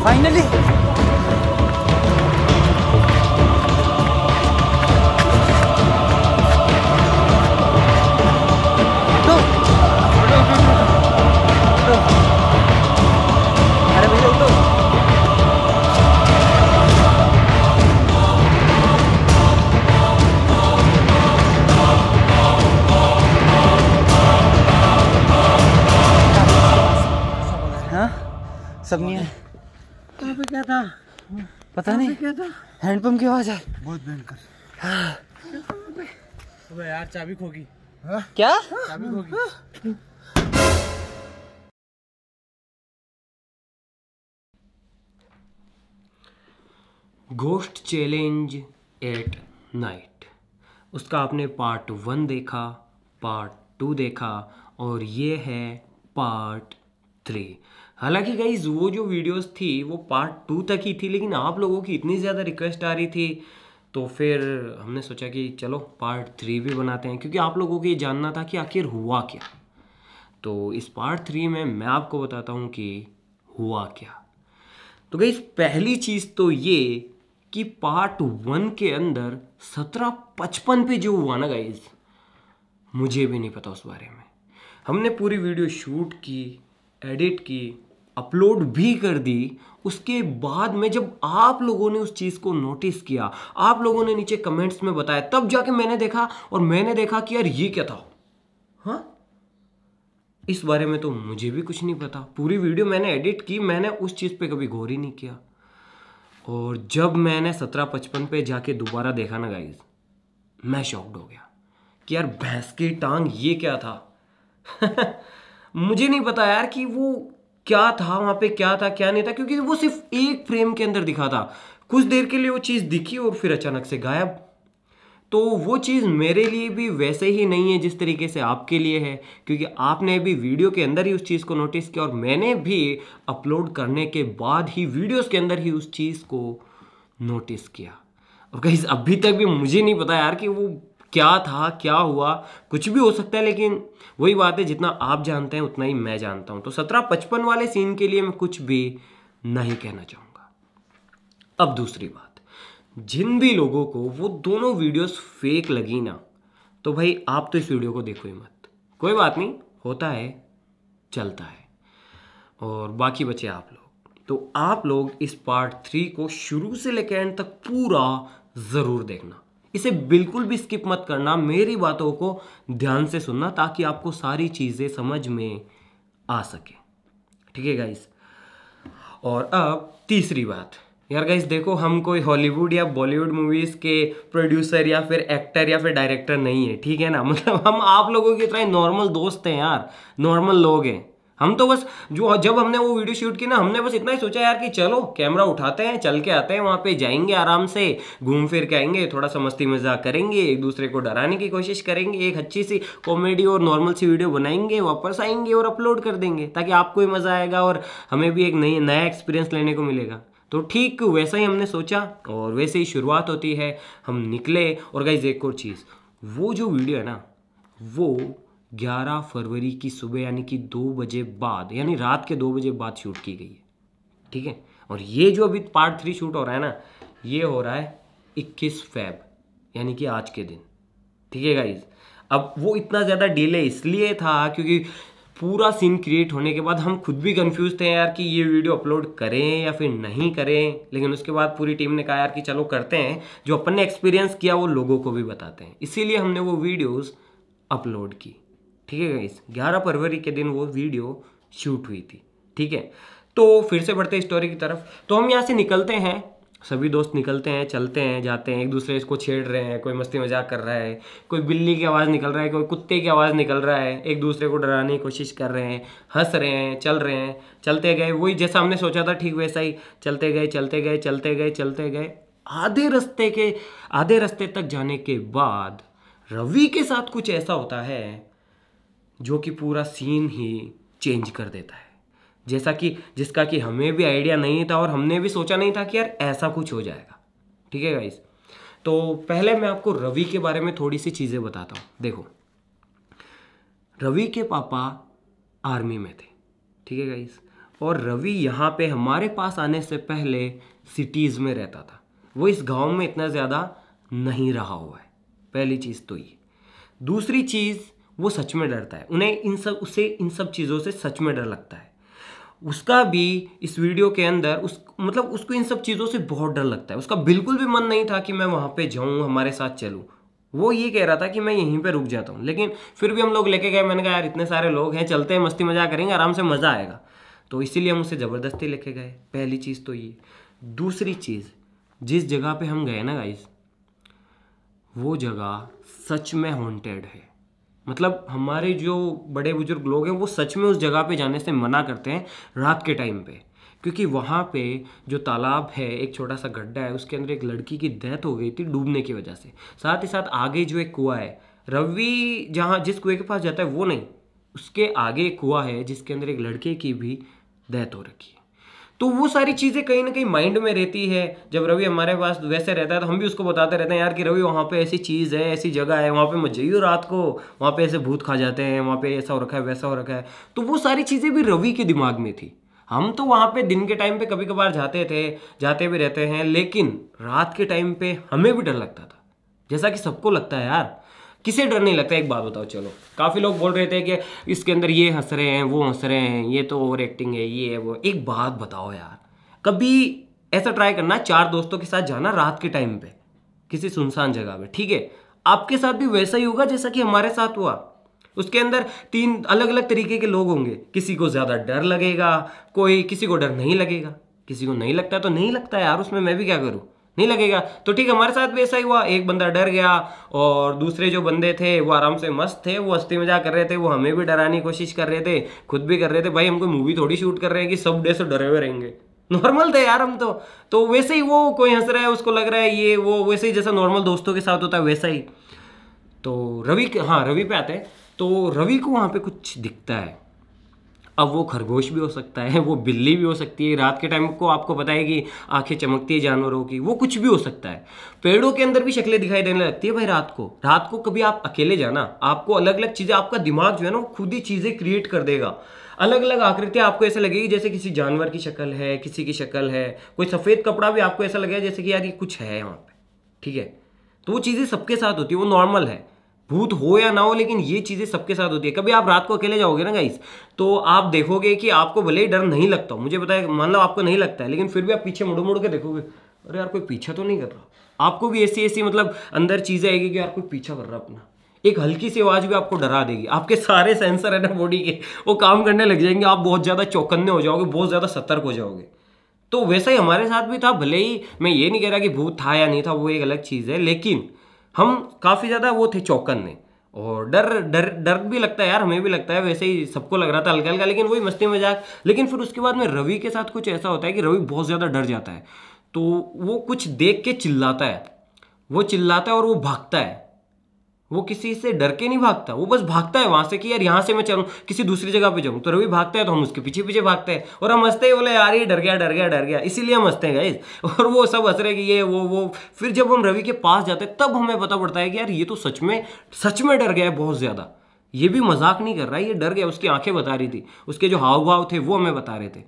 Finally अरे भैया उठो। हाँ सब नहीं है। कहाँ पे क्या था? पता नहीं, क्या था? हैंडपंप की आवाज है बहुत भयंकर। अबे यार चाबी खोगी। क्या? चाबी खोगी। घोस्ट चैलेंज एट नाइट, उसका आपने पार्ट 1 देखा, पार्ट 2 देखा और ये है पार्ट 3। हालांकि गाइस वो जो वीडियोस थी वो पार्ट 2 तक ही थी, लेकिन आप लोगों की इतनी ज़्यादा रिक्वेस्ट आ रही थी तो फिर हमने सोचा कि चलो पार्ट 3 भी बनाते हैं, क्योंकि आप लोगों को ये जानना था कि आखिर हुआ क्या। तो इस पार्ट 3 में मैं आपको बताता हूँ कि हुआ क्या। तो गाइस पहली चीज़ तो ये कि पार्ट 1 के अंदर 1755 पे जो हुआ ना गाइस, मुझे भी नहीं पता उस बारे में। हमने पूरी वीडियो शूट की, एडिट की, अपलोड भी कर दी। उसके बाद में जब आप लोगों ने उस चीज़ को नोटिस किया, आप लोगों ने नीचे कमेंट्स में बताया, तब जाके मैंने देखा और मैंने देखा कि यार ये क्या था। हाँ, इस बारे में तो मुझे भी कुछ नहीं पता। पूरी वीडियो मैंने एडिट की, मैंने उस चीज़ पे कभी गौर ही नहीं किया। और जब मैंने 1755 पे जाके दोबारा देखा ना गाइस, मैं शॉक्ड हो गया कि यार भैंस की टांग ये क्या था। मुझे नहीं पता यार कि वो क्या था, वहां पे क्या था क्या नहीं था, क्योंकि वो सिर्फ एक फ्रेम के अंदर दिखा था। कुछ देर के लिए वो चीज़ दिखी और फिर अचानक से गायब। तो वो चीज़ मेरे लिए भी वैसे ही नहीं है जिस तरीके से आपके लिए है, क्योंकि आपने भी वीडियो के अंदर ही उस चीज़ को नोटिस किया और मैंने भी अपलोड करने के बाद ही वीडियोस के अंदर ही उस चीज़ को नोटिस किया। और गाइस अभी तक भी मुझे नहीं पता यार कि वो क्या था, क्या हुआ। कुछ भी हो सकता है, लेकिन वही बात है, जितना आप जानते हैं उतना ही मैं जानता हूँ। तो 1755 वाले सीन के लिए मैं कुछ भी नहीं कहना चाहूँगा। अब दूसरी बात, जिन भी लोगों को वो दोनों वीडियोस फेक लगी ना, तो भाई आप तो इस वीडियो को देखो ही मत। कोई बात नहीं, होता है, चलता है। और बाकी बचे आप लोग, तो आप लोग इस पार्ट 3 को शुरू से लेकर एंड तक पूरा ज़रूर देखना। इसे बिल्कुल भी स्किप मत करना, मेरी बातों को ध्यान से सुनना ताकि आपको सारी चीज़ें समझ में आ सके। ठीक है गाइस। और अब तीसरी बात, यार गाइस देखो, हम कोई हॉलीवुड या बॉलीवुड मूवीज़ के प्रोड्यूसर या फिर एक्टर या फिर डायरेक्टर नहीं है, ठीक है ना। मतलब हम आप लोगों की तरह नॉर्मल दोस्त हैं यार, नॉर्मल लोग हैं हम। तो बस जो जब हमने वो वीडियो शूट की ना, हमने बस इतना ही सोचा यार कि चलो कैमरा उठाते हैं, चल के आते हैं, वहाँ पे जाएंगे, आराम से घूम फिर के आएंगे, थोड़ा सा मस्ती मजाक करेंगे, एक दूसरे को डराने की कोशिश करेंगे, एक अच्छी सी कॉमेडी और नॉर्मल सी वीडियो बनाएंगे, वापस आएंगे और अपलोड कर देंगे, ताकि आपको ही मज़ा आएगा और हमें भी एक नया एक्सपीरियंस लेने को मिलेगा। तो ठीक वैसा ही हमने सोचा और वैसे ही शुरुआत होती है। हम निकले। और गाइस एक और चीज़, वो जो वीडियो है ना, वो 11 फरवरी की सुबह यानी कि 2 बजे बाद, यानी रात के 2 बजे बाद शूट की गई है, ठीक है। और ये जो अभी पार्ट 3 शूट हो रहा है ना, ये हो रहा है 21 फैब, यानी कि आज के दिन, ठीक है गाइज। अब वो इतना ज़्यादा डिले इसलिए था क्योंकि पूरा सीन क्रिएट होने के बाद हम खुद भी कंफ्यूज थे यार कि ये वीडियो अपलोड करें या फिर नहीं करें, लेकिन उसके बाद पूरी टीम ने कहा यार कि चलो करते हैं, जो अपन ने एक्सपीरियंस किया वो लोगों को भी बताते हैं, इसीलिए हमने वो वीडियोस अपलोड की, ठीक है गाइस। 11 फरवरी के दिन वो वीडियो शूट हुई थी, ठीक है। तो फिर से बढ़ते स्टोरी की तरफ। तो हम यहाँ से निकलते हैं, सभी दोस्त निकलते हैं, चलते हैं, जाते हैं, एक दूसरे को छेड़ रहे हैं, कोई मस्ती मजाक कर रहा है, कोई बिल्ली की आवाज़ निकल रहा है, कोई कुत्ते की आवाज़ निकल रहा है, एक दूसरे को डराने की कोशिश कर रहे हैं, हंस रहे हैं, चल रहे हैं, चलते गए, वही जैसा हमने सोचा था ठीक वैसा ही चलते गए चलते गए चलते गए चलते गए। आधे रास्ते तक जाने के बाद रवि के साथ कुछ ऐसा होता है जो कि पूरा सीन ही चेंज कर देता है, जैसा कि जिसका कि हमें भी आइडिया नहीं था और हमने भी सोचा नहीं था कि यार ऐसा कुछ हो जाएगा, ठीक है गाइस। तो पहले मैं आपको रवि के बारे में थोड़ी सी चीज़ें बताता हूँ। देखो, रवि के पापा आर्मी में थे, ठीक है गाइस, और रवि यहाँ पे हमारे पास आने से पहले सिटीज़ में रहता था। वो इस गांव में इतना ज़्यादा नहीं रहा हुआ है, पहली चीज़ तो ये। दूसरी चीज़, वो सच में डरता है। उसे इन सब चीज़ों से सच में डर लगता है। उसका भी इस वीडियो के अंदर उसको इन सब चीज़ों से बहुत डर लगता है। उसका बिल्कुल भी मन नहीं था कि मैं वहाँ पे जाऊँ, हमारे साथ चलूँ। वो ये कह रहा था कि मैं यहीं पे रुक जाता हूँ, लेकिन फिर भी हम लोग लेके गए। मैंने कहा यार इतने सारे लोग हैं, चलते हैं, मस्ती मजाक करेंगे, आराम से मज़ा आएगा। तो इसीलिए हम उसे ज़बरदस्ती लेके गए। पहली चीज़ तो ये। दूसरी चीज़, जिस जगह पे हम गए ना गाइस, वो जगह सच में हॉन्टेड है। मतलब हमारे जो बड़े बुजुर्ग लोग हैं वो सच में उस जगह पे जाने से मना करते हैं रात के टाइम पे, क्योंकि वहाँ पे जो तालाब है, एक छोटा सा गड्ढा है, उसके अंदर एक लड़की की डेथ हो गई थी डूबने की वजह से। साथ ही साथ आगे जो एक कुआं है, रवि जिस कुएं के पास जाता है वो नहीं, उसके आगे एक कुआं है जिसके अंदर एक लड़के की भी डेथ हो रखी है। तो वो सारी चीज़ें कहीं ना कहीं माइंड में रहती है। जब रवि हमारे पास वैसे रहता है तो हम भी उसको बताते रहते हैं यार कि रवि वहाँ पे ऐसी चीज़ है, ऐसी जगह है, वहाँ पे मत जाइयो रात को, वहाँ पे ऐसे भूत खा जाते हैं, वहाँ पे ऐसा हो रखा है, वैसा हो रखा है। तो वो सारी चीज़ें भी रवि के दिमाग में थी। हम तो वहाँ पे दिन के टाइम पे कभी कभार जाते थे, जाते भी रहते हैं, लेकिन रात के टाइम पे हमें भी डर लगता था, जैसा कि सबको लगता है यार। किसे डर नहीं लगता? एक बात बताओ। चलो, काफ़ी लोग बोल रहे थे कि इसके अंदर ये हंस रहे हैं, वो हंस रहे हैं, ये तो ओवर एक्टिंग है, ये है वो। एक बात बताओ यार, कभी ऐसा ट्राई करना, 4 दोस्तों के साथ जाना रात के टाइम पे किसी सुनसान जगह पे, ठीक है? आपके साथ भी वैसा ही होगा जैसा कि हमारे साथ हुआ। उसके अंदर 3 अलग अलग तरीके के लोग होंगे। किसी को ज़्यादा डर लगेगा, किसी को डर नहीं लगेगा, किसी को नहीं लगता तो नहीं लगता यार, उसमें मैं भी क्या करूँ, नहीं लगेगा तो ठीक है। हमारे साथ भी ऐसा ही हुआ। एक बंदा डर गया और दूसरे जो बंदे थे वो आराम से मस्त थे, वो हंसते मजाक कर रहे थे, वो हमें भी डराने की कोशिश कर रहे थे, खुद भी कर रहे थे। भाई हम कोई मूवी थोड़ी शूट कर रहे हैं कि सब डे से डरे हुए रहेंगे, नॉर्मल थे यार हम तो वैसे ही, वो कोई हंस रहा है उसको लग रहा है ये वो, वैसे ही जैसा नॉर्मल दोस्तों के साथ होता है वैसा ही। तो रवि पे आते हैं। तो रवि को वहाँ पे कुछ दिखता है। अब वो खरगोश भी हो सकता है, वो बिल्ली भी हो सकती है। रात के टाइम को आपको पता है कि आंखें चमकती है जानवरों की, वो कुछ भी हो सकता है। पेड़ों के अंदर भी शक्लें दिखाई देने लगती है भाई रात को कभी आप अकेले जाना, आपको अलग अलग चीज़ें, आपका दिमाग जो है ना वो खुद ही चीज़ें क्रिएट कर देगा। अलग अलग आकृतियाँ आपको ऐसे लगेगी जैसे किसी जानवर की शक्ल है, किसी की शक्ल है, कोई सफ़ेद कपड़ा भी आपको ऐसा लगेगा जैसे कि यार ये कुछ है यहाँ पे, ठीक है? तो वो चीज़ें सबके साथ होती है, वो नॉर्मल है, भूत हो या ना हो, लेकिन ये चीज़ें सबके साथ होती है। कभी आप रात को अकेले जाओगे ना गाइस, तो आप देखोगे कि आपको भले ही डर नहीं लगता, मुझे पता है, मान लो आपको नहीं लगता है, लेकिन फिर भी आप पीछे मुड़ के देखोगे, अरे यार कोई पीछा तो नहीं कर रहा। आपको भी ऐसी मतलब अंदर चीज़ें आएगी कि यार कोई पीछा कर रहा अपना। एक हल्की सी आवाज़ भी आपको डरा देगी। आपके सारे सेंसर है ना बॉडी के, वो काम करने लग जाएंगे, आप बहुत ज़्यादा चौकन्ने हो जाओगे, बहुत ज़्यादा सतर्क हो जाओगे। तो वैसा ही हमारे साथ भी था। भले ही मैं ये नहीं कह रहा कि भूत था या नहीं था, वो एक अलग चीज़ है, लेकिन हम काफ़ी ज़्यादा वो थे चौकन्ने, और डर भी लगता है यार, हमें भी लगता है, वैसे ही सबको लग रहा था हल्का हल्का, लेकिन वही मस्ती मजाक। लेकिन फिर उसके बाद में रवि के साथ कुछ ऐसा होता है कि रवि बहुत ज़्यादा डर जाता है, तो वो कुछ देख के चिल्लाता है, और वो भागता है। वो किसी से डर के नहीं भागता, वो बस भागता है वहां से कि यार यहाँ से मैं चलूँ, किसी दूसरी जगह पे जाऊँ। तो रवि भागता है तो हम उसके पीछे पीछे भागते हैं, और हम हंसते ही बोले यार ये डर गया, इसीलिए हम हंसते हैं गाइस। और वो सब हंस रहे कि ये वो। फिर जब हम रवि के पास जाते हैं तब हमें पता पड़ता है कि यार ये तो सच में डर गया है बहुत ज़्यादा। ये भी मजाक नहीं कर रहा है, ये डर गया। उसकी आंखें बता रही थी, उसके जो हाव भाव थे वो हमें बता रहे थे।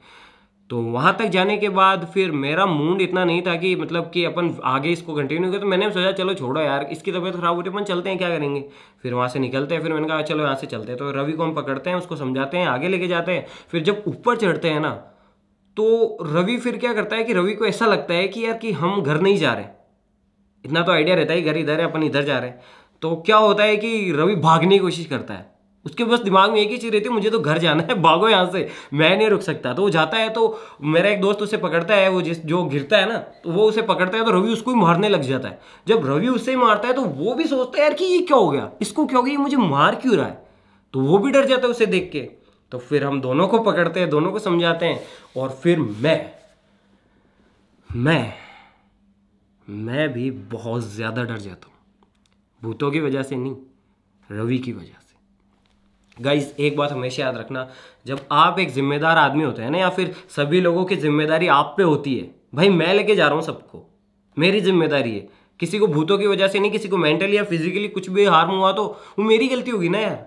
तो वहाँ तक जाने के बाद फिर मेरा मूड इतना नहीं था कि मतलब कि अपन आगे इसको कंटिन्यू करें, तो मैंने सोचा चलो छोड़ो यार, इसकी तबीयत खराब होती है, अपन चलते हैं, क्या करेंगे। फिर वहाँ से निकलते हैं। फिर मैंने कहा चलो यहाँ से चलते हैं। तो रवि को हम पकड़ते हैं, उसको समझाते हैं, आगे लेके जाते हैं। फिर जब ऊपर चढ़ते हैं ना, तो रवि फिर क्या करता है कि रवि को ऐसा लगता है कि यार कि हम घर नहीं जा रहे। इतना तो आइडिया रहता है घर इधर है, अपन इधर जा रहे हैं। तो क्या होता है कि रवि भागने की कोशिश करता है। उसके बस दिमाग में एक ही चीज़ रहती है, मुझे तो घर जाना है, भागो यहाँ से, मैं नहीं रुक सकता। तो वो जाता है, तो मेरा एक दोस्त उसे पकड़ता है, वो जो गिरता है ना, तो वो उसे पकड़ता है, तो रवि उसको ही मारने लग जाता है। जब रवि उससे मारता है तो वो भी सोचता है यार कि ये क्या हो गया, इसको क्या हो गया, ये मुझे मार क्यों रहा है। तो वो भी डर जाता है उसे देख के। तो फिर हम दोनों को पकड़ते हैं, दोनों को समझाते हैं, और फिर मैं भी बहुत ज़्यादा डर जाता हूँ, भूतों की वजह से नहीं, रवि की वजह से। गाइस एक बात हमेशा याद रखना, जब आप एक जिम्मेदार आदमी होते हैं ना, या फिर सभी लोगों की जिम्मेदारी आप पे होती है, भाई मैं लेके जा रहा हूँ सबको, मेरी जिम्मेदारी है। किसी को भूतों की वजह से नहीं, किसी को मेंटली या फिजिकली कुछ भी हार्म हुआ तो वो मेरी गलती होगी ना यार।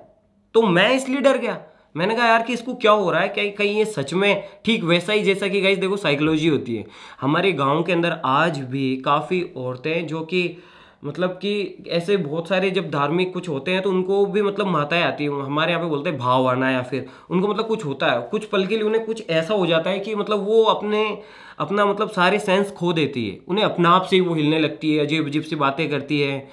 तो मैं इसलिए डर गया, मैंने कहा यार कि इसको क्या हो रहा है, क्या कहीं ये सच में ठीक वैसा ही जैसा कि गाइस देखो साइकोलॉजी होती है। हमारे गांव के अंदर आज भी काफ़ी औरतें जो कि मतलब कि ऐसे बहुत सारे जब धार्मिक कुछ होते हैं तो उनको भी मतलब माताएं आती हैं, हमारे यहाँ पे बोलते हैं भाव आना, या फिर उनको मतलब कुछ होता है, कुछ पल के लिए उन्हें कुछ ऐसा हो जाता है कि मतलब वो अपना मतलब सारे सेंस खो देती है, उन्हें अपने आप से ही वो हिलने लगती है, अजीब अजीब सी बातें करती है।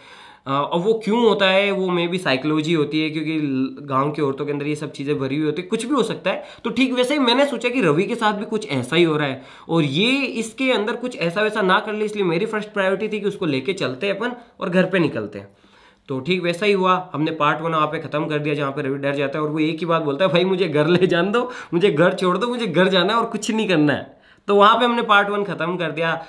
और वो क्यों होता है, वो मे भी साइकोलॉजी होती है, क्योंकि गांव की औरतों के अंदर ये सब चीज़ें भरी हुई होती है, कुछ भी हो सकता है। तो ठीक वैसे ही मैंने सोचा कि रवि के साथ भी कुछ ऐसा ही हो रहा है और ये इसके अंदर कुछ ऐसा वैसा ना कर ले, इसलिए मेरी फर्स्ट प्रायोरिटी थी कि उसको लेके चलते हैं अपन और घर पे निकलते हैं। तो ठीक वैसा ही हुआ, हमने पार्ट 1 वहाँ पे ख़त्म कर दिया, जहाँ पे रवि डर जाता है और वो एक ही बात बोलता है, भाई मुझे घर ले जाने दो, मुझे घर छोड़ दो, मुझे घर जाना है और कुछ नहीं करना है। तो वहाँ पे हमने पार्ट 1 ख़त्म कर दिया।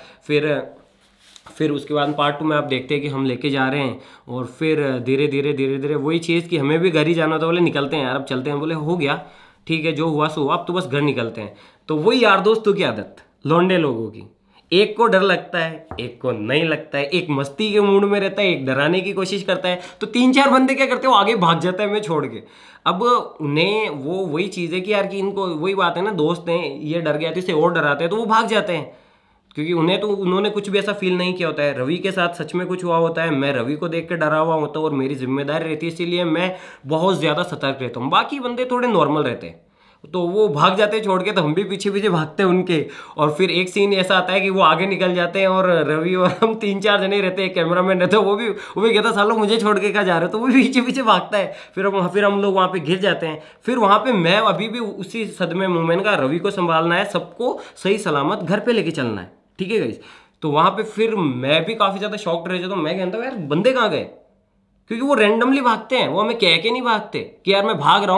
फिर उसके बाद पार्ट 2 में आप देखते हैं कि हम लेके जा रहे हैं और फिर धीरे धीरे वही चीज़ कि हमें भी घर ही जाना था, बोले निकलते हैं यार अब चलते हैं, बोले हो गया ठीक है जो हुआ सो हुआ, अब तो बस घर निकलते हैं। तो वही यार दोस्तों की आदत लौंडे लोगों की, एक को डर लगता है, एक को नहीं लगता है, एक मस्ती के मूड में रहता है, एक डराने की कोशिश करता है, तो 3-4 बंदे क्या करते हैं, वो आगे भाग जाता है मैं छोड़ के। अब उन्हें वो वही चीज़ है कि यार कि इनको वही बात है ना, दोस्त हैं ये डर गया तो इसे और डराते हैं तो वो भाग जाते हैं, क्योंकि उन्होंने कुछ भी ऐसा फील नहीं किया होता है। रवि के साथ सच में कुछ हुआ होता है, मैं रवि को देख के डरा हुआ होता हूँ और मेरी जिम्मेदारी रहती है, इसीलिए मैं बहुत ज़्यादा सतर्क रहता हूँ। बाकी बंदे थोड़े नॉर्मल रहते हैं तो वो भाग जाते हैं छोड़ के, तो हम भी पीछे पीछे भागते हैं उनके। और फिर एक सीन ऐसा आता है कि वो आगे निकल जाते हैं और रवि और हम 3-4 जने रहते हैं, कैमरामैन रहते हैं, वो भी कहता सालों मुझे छोड़ के कहाँ जा रहे हो, तो वो भी पीछे पीछे भागता है। फिर हम लोग वहाँ पे घिर जाते हैं। फिर वहाँ पे मैं अभी भी उसी सदमे में, मैंने कहा रवि को संभालना है, सबको सही सलामत घर पे लेके चलना है, ठीक है गाइस। तो वहाँ पे फिर मैं भी काफ़ी ज़्यादा शॉक्ड रह जाता हूँ। मैं कहता हूँ यार बंदे कहाँ गए, क्योंकि वो रैंडमली भागते हैं, वो हमें कह के नहीं भागते कि यार मैं भाग रहा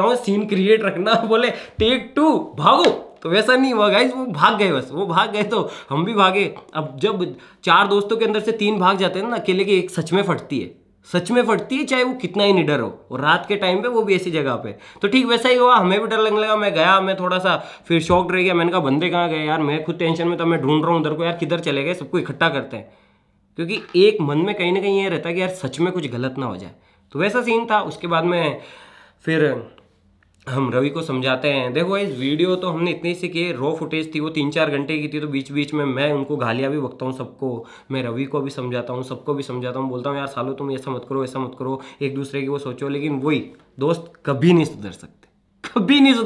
हूँ, सीन क्रिएट रखना, बोले टेक 2 भागो, तो वैसा नहीं हुआ गाइस, वो भाग गए, बस वो भाग गए तो हम भी भागे। अब जब 4 दोस्तों के अंदर से 3 भाग जाते हैं ना, अकेले की एक सच में फटती है, चाहे वो कितना ही निडर हो, और रात के टाइम पे वो भी ऐसी जगह पे। तो ठीक वैसा ही हुआ, हमें भी डर लगने लगा, मैं गया, मैं थोड़ा सा फिर शॉक्ड रह गया। मैंने कहा बंदे कहाँ गए यार, मैं खुद टेंशन में था, मैं ढूंढ रहा हूँ उधर को, यार किधर चले गए, सबको इकट्ठा करते हैं, क्योंकि एक मन में कहीं ना कहीं ये रहता है कि यार सच में कुछ गलत ना हो जाए। तो वैसा सीन था। उसके बाद में फिर हम रवि को समझाते हैं, देखो इस वीडियो तो हमने इतनी सी की, रॉ फुटेज थी, वो 3-4 घंटे की थी, तो बीच बीच में मैं उनको गालियाँ भी बकता हूँ सबको, मैं रवि को भी समझाता हूँ, सबको भी समझाता हूँ, बोलता हूँ यार सालों तुम ऐसा मत करो, एक दूसरे की वो सोचो। लेकिन वही दोस्त कभी नहीं सुधर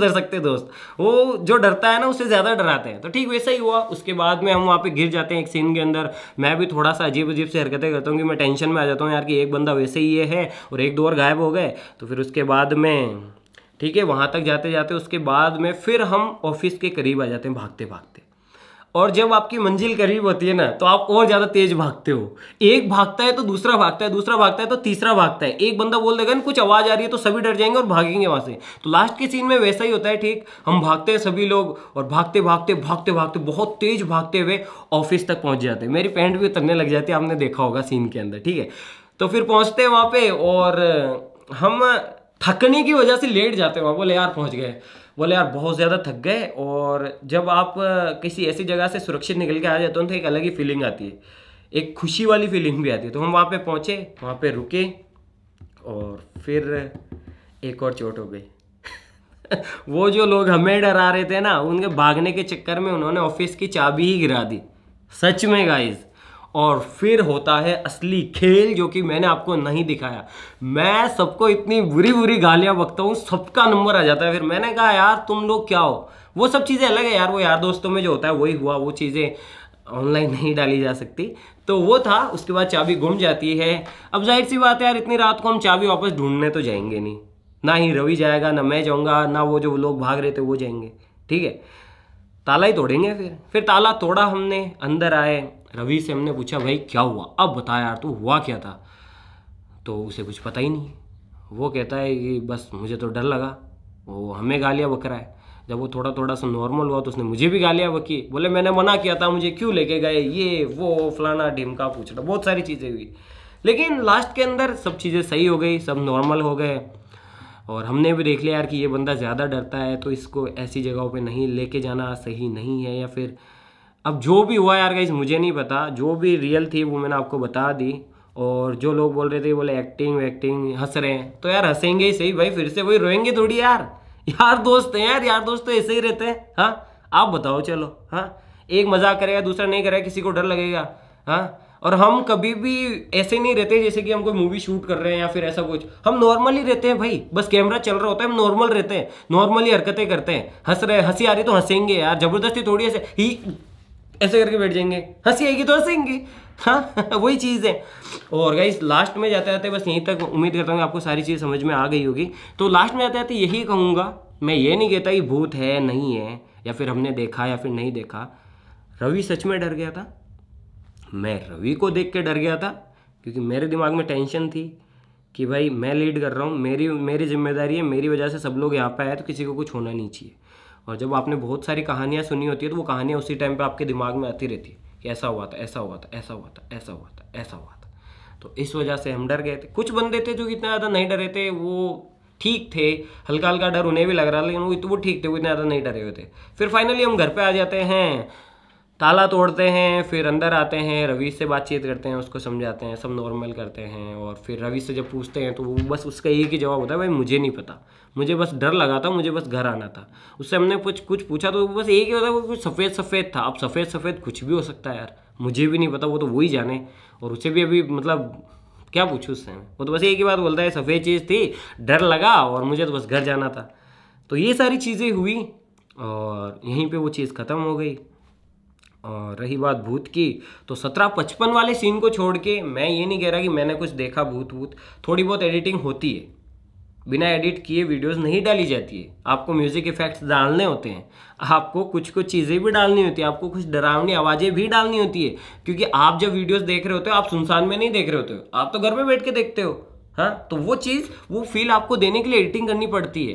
सकते दोस्त, वो जो डरता है ना उससे ज़्यादा डराते हैं। तो ठीक वैसा ही हुआ। उसके बाद में हम वहाँ पे घिर जाते हैं एक सीन के अंदर। मैं भी थोड़ा सा अजीब से हरकतें करता हूँ कि मैं टेंशन में आ जाता हूँ यार कि एक बंदा वैसे ही ये है और 1-2 और गायब हो गए। तो फिर उसके बाद में ठीक है, वहाँ तक जाते जाते उसके बाद में फिर हम ऑफिस के करीब आ जाते हैं भागते भागते। और जब आपकी मंजिल करीब होती है ना तो आप और ज़्यादा तेज भागते हो। एक भागता है तो दूसरा भागता है, दूसरा भागता है तो तीसरा भागता है। एक बंदा बोल देगा ना कुछ आवाज़ आ रही है तो सभी डर जाएंगे और भागेंगे वहाँ से। तो लास्ट के सीन में वैसा ही होता है। ठीक, हम भागते हैं सभी लोग और भागते भागते बहुत तेज भागते हुए ऑफिस तक पहुँच जाते हैं। मेरी पैंट भी उतरने लग जाती है, आपने देखा होगा सीन के अंदर। ठीक है, तो फिर पहुँचते हैं वहाँ पे और हम थकने की वजह से लेट जाते हैं वहाँ। बोले यार पहुँच गए, बोले यार बहुत ज़्यादा थक गए। और जब आप किसी ऐसी जगह से सुरक्षित निकल के आ जाते हो तो एक अलग ही फीलिंग आती है, एक खुशी वाली फीलिंग भी आती है। तो हम वहाँ पे पहुँचे, वहाँ पे रुके और फिर एक और चोट हो गई। वो जो लोग हमें डरा रहे थे ना, उनके भागने के चक्कर में उन्होंने ऑफिस की चाबी ही गिरा दी, सच में गाइस। और फिर होता है असली खेल, जो कि मैंने आपको नहीं दिखाया। मैं सबको इतनी बुरी बुरी गालियां बकता हूँ, सबका नंबर आ जाता है। फिर मैंने कहा यार तुम लोग क्या हो, वो सब चीज़ें अलग है यार, वो यार दोस्तों में जो होता है वही हुआ, वो चीज़ें ऑनलाइन नहीं डाली जा सकती। तो वो था। उसके बाद चाबी गुम जाती है। अब जाहिर सी बात है यार, इतनी रात को हम चाबी वापस ढूंढने तो जाएंगे नहीं, ना ही रवि जाएगा, ना मैं जाऊँगा, ना वो जो लोग भाग रहे थे वो जाएंगे। ठीक है, ताला ही तोड़ेंगे। फिर ताला तोड़ा हमने, अंदर आए। रवि से हमने पूछा भाई क्या हुआ, अब बता यार तू हुआ क्या था। तो उसे कुछ पता ही नहीं। वो कहता है कि बस मुझे तो डर लगा। वो हमें गालियाँ बक रहा है। जब वो थोड़ा सा नॉर्मल हुआ तो उसने मुझे भी गालियाँ बकी। बोले मैंने मना किया था, मुझे क्यों लेके गए, ये वो फलाना ढिमका पूछ रहा, बहुत सारी चीज़ें हुई। लेकिन लास्ट के अंदर सब चीज़ें सही हो गई, सब नॉर्मल हो गए। और हमने भी देख लिया यार कि ये बंदा ज़्यादा डरता है, तो इसको ऐसी जगहों पे नहीं लेके जाना सही नहीं है। या फिर अब जो भी हुआ यार गाइस, मुझे नहीं पता, जो भी रियल थी वो मैंने आपको बता दी। और जो लोग बोल रहे थे बोले एक्टिंग वैक्टिंग हंस रहे हैं, तो यार हंसेंगे ही सही भाई, फिर से वही रोएंगे थोड़ी यार। यार दोस्त हैं यार, यार दोस्त तो ऐसे ही रहते हैं। हाँ आप बताओ, चलो हाँ, एक मजाक करेगा दूसरा नहीं करेगा, किसी को डर लगेगा। हाँ और हम कभी भी ऐसे नहीं रहते जैसे कि हम कोई मूवी शूट कर रहे हैं या फिर ऐसा कुछ, हम नॉर्मली रहते हैं भाई, बस कैमरा चल रहा होता है हम नॉर्मल रहते हैं, नॉर्मली हरकतें करते हैं। हंस रहे, हंसी आ रही तो हंसेंगे यार, जबरदस्ती थोड़ी ऐसे ही ऐसे करके बैठ जाएंगे, हंसी आएगी तो हंसेंगे। हाँ वही चीज़ है। और गाइस लास्ट में जाते जाते बस यहीं तक, उम्मीद करता हूँ आपको सारी चीज़ समझ में आ गई होगी। तो लास्ट में जाते जाते यही कहूँगा, मैं ये नहीं कहता कि भूत है नहीं है या फिर हमने देखा या फिर नहीं देखा। रवि सच में डर गया था, मैं रवि को देख के डर गया था, क्योंकि मेरे दिमाग में टेंशन थी कि भाई मैं लीड कर रहा हूँ, मेरी जिम्मेदारी है, मेरी वजह से सब लोग यहाँ पे आए तो किसी को कुछ होना नहीं चाहिए। और जब आपने बहुत सारी कहानियाँ सुनी होती है तो वो कहानियाँ उसी टाइम पे आपके दिमाग में आती रहती है कि ऐसा हुआ था, ऐसा हुआ था, ऐसा हुआ था, ऐसा हुआ था, ऐसा हुआ था। तो इस वजह से हम डर गए थे। कुछ बंदे थे जो इतना ज़्यादा नहीं डरे थे, वो ठीक थे, हल्का हल्का डर उन्हें भी लग रहा था, लेकिन वो ठीक थे, वो इतना ज़्यादा नहीं डरे हुए थे। फिर फाइनली हम घर पे आ जाते हैं, ताला तोड़ते हैं, फिर अंदर आते हैं, रवि से बातचीत करते हैं, उसको समझाते हैं, सब नॉर्मल करते हैं। और फिर रवि से जब पूछते हैं तो वो बस उसका एक ही जवाब होता है, भाई मुझे नहीं पता, मुझे बस डर लगा था, मुझे बस घर आना था। उससे हमने कुछ पूछा तो बस एक ही होता है, वो कुछ सफ़ेद सफ़ेद था। अब सफ़ेद सफ़ेद कुछ भी हो सकता है यार, मुझे भी नहीं पता, वो तो वही जाने। और उसे भी अभी मतलब क्या पूछूँ उससे, वो तो बस एक ही बात बोलता है, सफ़ेद चीज़ थी, डर लगा और मुझे तो बस घर जाना था। तो ये सारी चीज़ें हुई और यहीं पे वो चीज़ ख़त्म हो गई। और रही बात भूत की, तो 1755 वाले सीन को छोड़ के मैं ये नहीं कह रहा कि मैंने कुछ देखा भूत, थोड़ी बहुत एडिटिंग होती है, बिना एडिट किए वीडियोस नहीं डाली जाती है। आपको म्यूजिक इफेक्ट्स डालने होते हैं, आपको कुछ चीज़ें भी डालनी होती है, आपको कुछ डरावनी आवाज़ें भी डालनी होती है, क्योंकि आप जब वीडियोस देख रहे होते हो आप सुनसान में नहीं देख रहे होते हो, आप तो घर में बैठ के देखते हो। हाँ तो वो चीज़, वो फील आपको देने के लिए एडिटिंग करनी पड़ती है।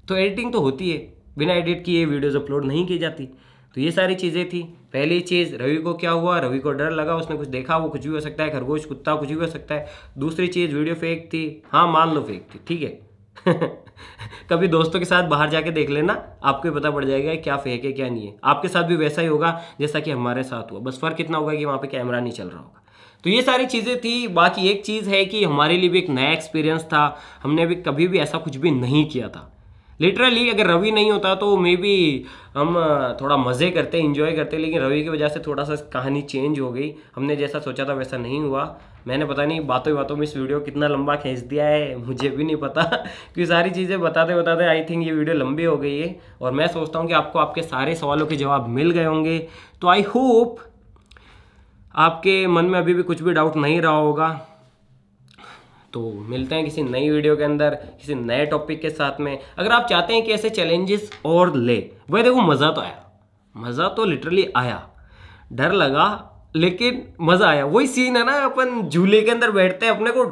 तो एडिटिंग तो होती है, बिना एडिट किए वीडियोज़ अपलोड नहीं की जाती। तो ये सारी चीज़ें थी। पहली चीज़, रवि को क्या हुआ, रवि को डर लगा, उसने कुछ देखा, वो कुछ भी हो सकता है, खरगोश कुत्ता कुछ भी हो सकता है। दूसरी चीज़, वीडियो फेक थी, हाँ मान लो फेक थी, ठीक है। कभी दोस्तों के साथ बाहर जाके देख लेना, आपको पता पड़ जाएगा क्या फेक है क्या नहीं है। आपके साथ भी वैसा ही होगा जैसा कि हमारे साथ हुआ, बस फ़र्क इतना होगा कि वहाँ पे कैमरा नहीं चल रहा होगा। तो ये सारी चीज़ें थी। बाकी एक चीज़ है कि हमारे लिए भी एक नया एक्सपीरियंस था, हमने भी कभी भी ऐसा कुछ भी नहीं किया था। लिटरली अगर रवि नहीं होता तो मे बी हम थोड़ा मज़े करते, इंजॉय करते, लेकिन रवि की वजह से थोड़ा सा कहानी चेंज हो गई। हमने जैसा सोचा था वैसा नहीं हुआ। मैंने पता नहीं बातों बातों में इस वीडियो को कितना लंबा खींच दिया है, मुझे भी नहीं पता, क्योंकि सारी चीज़ें बताते बताते आई थिंक ये वीडियो लंबी हो गई है। और मैं सोचता हूँ कि आपको आपके सारे सवालों के जवाब मिल गए होंगे। तो आई होप आपके मन में अभी भी कुछ भी डाउट नहीं रहा होगा। तो मिलते हैं किसी नई वीडियो के अंदर, किसी नए टॉपिक के साथ में। अगर आप चाहते हैं कि ऐसे चैलेंजेस और ले, वही देखो मज़ा तो आया, मज़ा तो लिटरली आया, डर लगा लेकिन मज़ा आया। वही सीन है ना, अपन झूले के अंदर बैठते हैं, अपने को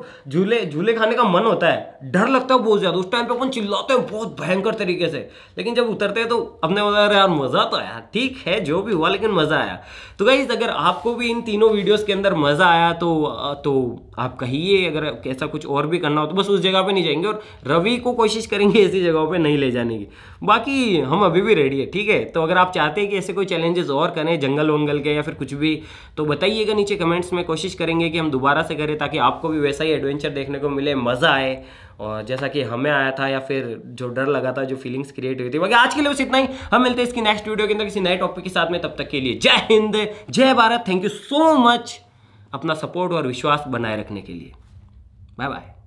झूले खाने का मन होता है, डर लगता है बहुत ज़्यादा, उस टाइम पे अपन चिल्लाते हैं बहुत भयंकर तरीके से, लेकिन जब उतरते हैं तो अपने मज़ा आ रहा है, यार मज़ा तो आया, ठीक है जो भी हुआ लेकिन मज़ा आया। तो गाइस अगर आपको भी इन तीनों वीडियोज़ के अंदर मज़ा आया तो आप कहिए, अगर ऐसा कुछ और भी करना हो तो बस उस जगह पे नहीं जाएंगे, और रवि को कोशिश करेंगे ऐसी जगहों पे नहीं ले जाने की। बाकी हम अभी भी रेडी है, ठीक है। तो अगर आप चाहते हैं कि ऐसे कोई चैलेंजेस और करें, जंगल वंगल के या फिर कुछ भी, तो बताइएगा नीचे कमेंट्स में, कोशिश करेंगे कि हम दोबारा से करें, ताकि आपको भी वैसा ही एडवेंचर देखने को मिले, मज़ा आए, और जैसा कि हमें आया था, या फिर जो डर लगा था, जो फीलिंग्स क्रिएट हुई थी। बाकी आज के लिए बस इतना ही, हम मिलते हैं इसकी नेक्स्ट वीडियो के अंदर किसी नए टॉपिक के साथ में। तब तक के लिए Jai Hind, Jai Bharat, thank you so much अपना सपोर्ट और विश्वास बनाए रखने के लिए। Bye bye.